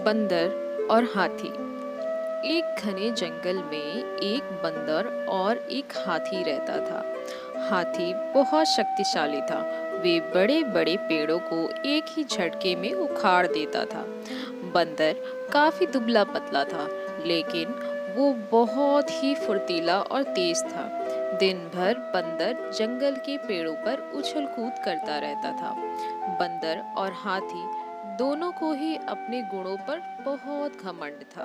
बंदर और हाथी। एक घने जंगल में एक बंदर और एक हाथी रहता था। हाथी बहुत शक्तिशाली था। वे बड़े बड़े पेड़ों को एक ही झटके में उखाड़ देता था। बंदर काफी दुबला पतला था, लेकिन वो बहुत ही फुर्तीला और तेज था। दिन भर बंदर जंगल के पेड़ों पर उछल कूद करता रहता था। बंदर और हाथी दोनों को ही अपने गुणों पर बहुत घमंड था।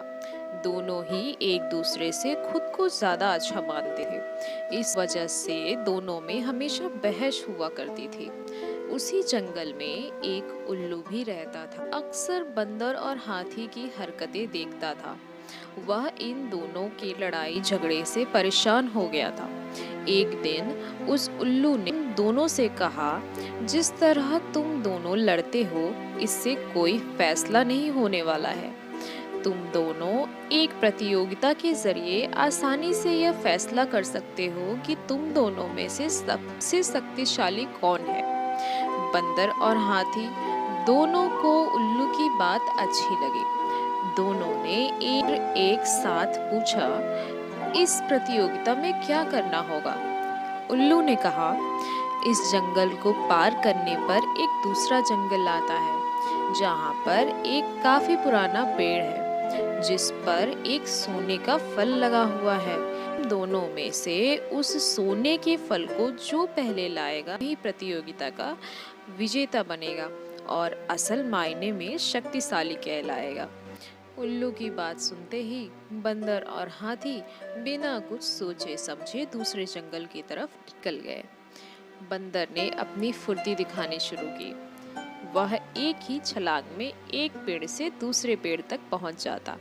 दोनों ही एक दूसरे से खुद को ज्यादा अच्छा मानते थे। इस वजह से दोनों में हमेशा बहस हुआ करती थी। उसी जंगल में एक उल्लू भी रहता था। अक्सर बंदर और हाथी की हरकतें देखता था। वह इन दोनों के लड़ाई झगड़े से परेशान हो गया था। एक दिन उस उल्लू ने दोनों से कहा, जिस तरह तुम दोनों लड़ते हो, इससे कोई फैसला नहीं होने वाला है। तुम दोनों एक प्रतियोगिता के जरिए आसानी से यह फैसला कर सकते हो कि तुम दोनों में से सबसे शक्तिशाली कौन है। बंदर और हाथी दोनों को उल्लू की बात अच्छी लगी। दोनों ने एक साथ पूछा, इस प्रतियोगिता में क्या करना होगा। उल्लू ने कहा, इस जंगल को पार करने पर एक दूसरा जंगल आता है, जहाँ पर एक काफी पुराना पेड़ है, जिस पर एक सोने का फल लगा हुआ है। दोनों में से उस सोने के फल को जो पहले लाएगा ही प्रतियोगिता का विजेता बनेगा और असल मायने में शक्तिशाली कहलाएगा। उल्लू की बात सुनते ही बंदर और हाथी बिना कुछ सोचे समझे दूसरे जंगल की तरफ निकल गए। बंदर ने अपनी फुर्ती दिखानी शुरू की। वह एक ही छलांग में एक पेड़ से दूसरे पेड़ तक पहुंच जाता।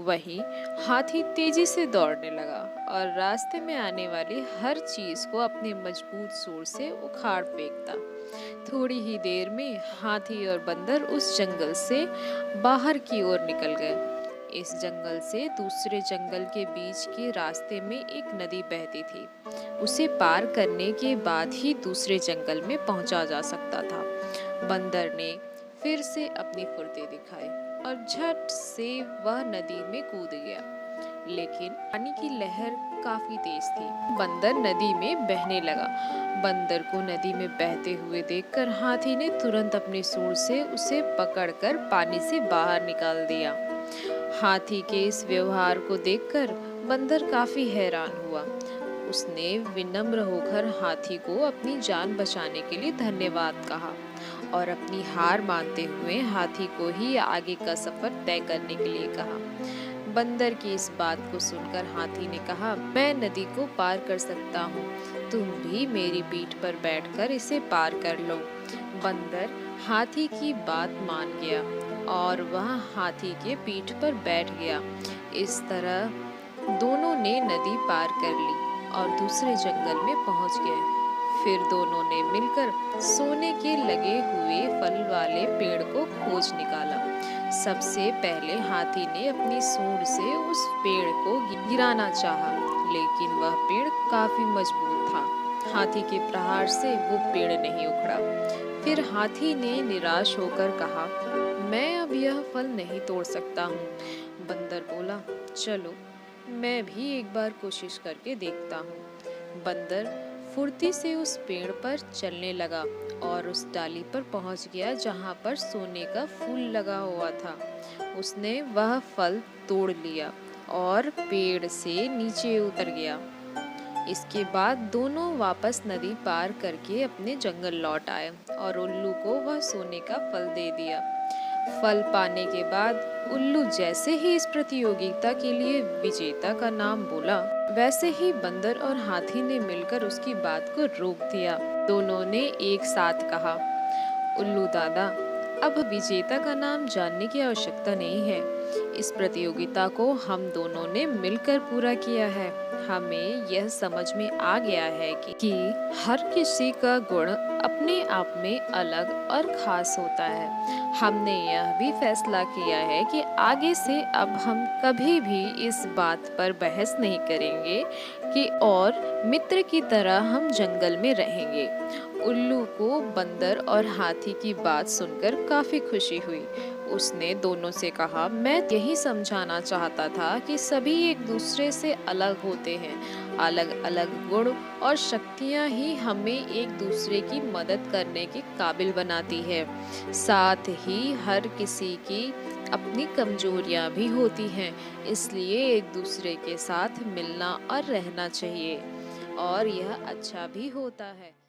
वहीं हाथी तेजी से दौड़ने लगा और रास्ते में आने वाली हर चीज को अपने मजबूत सूंड से उखाड़ फेंकता। थोड़ी ही देर में हाथी और बंदर उस जंगल से बाहर की ओर निकल गए। इस जंगल से दूसरे जंगल के बीच के रास्ते में एक नदी बहती थी। उसे पार करने के बाद ही दूसरे जंगल में पहुंचा जा सकता था। बंदर ने फिर से अपनी फुर्ती दिखाई और झट से वह नदी में कूद गया, लेकिन पानी की लहर काफी तेज थी। बंदर नदी में बहने लगा। बंदर को नदी में बहते हुए देखकर हाथी ने तुरंत अपनी सूंड से उसे पकड़कर पानी से बाहर निकाल दिया। हाथी के इस व्यवहार को देखकर बंदर काफी हैरान हुआ। उसने विनम्र होकर हाथी को अपनी जान बचाने के लिए धन्यवाद कहा और अपनी हार मानते हुए हाथी को ही आगे का सफर तय करने के लिए कहा। बंदर की इस बात को सुनकर हाथी ने कहा, मैं नदी को पार कर सकता हूँ, तुम भी मेरी पीठ पर बैठकर इसे पार कर लो। बंदर हाथी की बात मान गया और वह हाथी के पीठ पर बैठ गया। इस तरह दोनों ने नदी पार कर ली और दूसरे जंगल में पहुंच गए। फिर दोनों ने मिलकर सोने के लगे हुए फल वाले पेड़ को खोज निकाला। सबसे पहले हाथी ने अपनी सूंड से उस पेड़ को गिराना चाहा, लेकिन वह पेड़ काफी मजबूत था। हाथी के प्रहार से वो पेड़ नहीं उखड़ा। फिर हाथी ने निराश होकर कहा, मैं अब यह फल नहीं तोड़ सकता हूँ। बंदर बोला, चलो मैं भी एक बार कोशिश करके देखता हूँ। बंदर फुर्ती से उस पेड़ पर चलने लगा और उस डाली पर पहुंच गया जहां पर सोने का फूल लगा हुआ था। उसने वह फल तोड़ लिया और पेड़ से नीचे उतर गया। इसके बाद दोनों वापस नदी पार करके अपने जंगल लौट आए और उल्लू को वह सोने का फल दे दिया। फल पाने के बाद उल्लू जैसे ही इस प्रतियोगिता के लिए विजेता का नाम बोला, वैसे ही बंदर और हाथी ने मिलकर उसकी बात को रोक दिया। दोनों ने एक साथ कहा, उल्लू दादा, अब विजेता का नाम जानने की आवश्यकता नहीं है। इस प्रतियोगिता को हम दोनों ने मिलकर पूरा किया है। हमें यह समझ में आ गया है कि हर किसी का गुण अपने आप में अलग और खास होता है। हमने यह भी फैसला किया है कि आगे से अब हम कभी भी इस बात पर बहस नहीं करेंगे कि और मित्र की तरह हम जंगल में रहेंगे। उल्लू को बंदर और हाथी की बात सुनकर काफी खुशी हुई। उसने दोनों से कहा, मैं यही समझाना चाहता था कि सभी एक दूसरे से अलग होते हैं। अलग अलग गुण और शक्तियां ही हमें एक दूसरे की मदद करने के काबिल बनाती है। साथ ही हर किसी की अपनी कमजोरियां भी होती हैं, इसलिए एक दूसरे के साथ मिलना और रहना चाहिए और यह अच्छा भी होता है।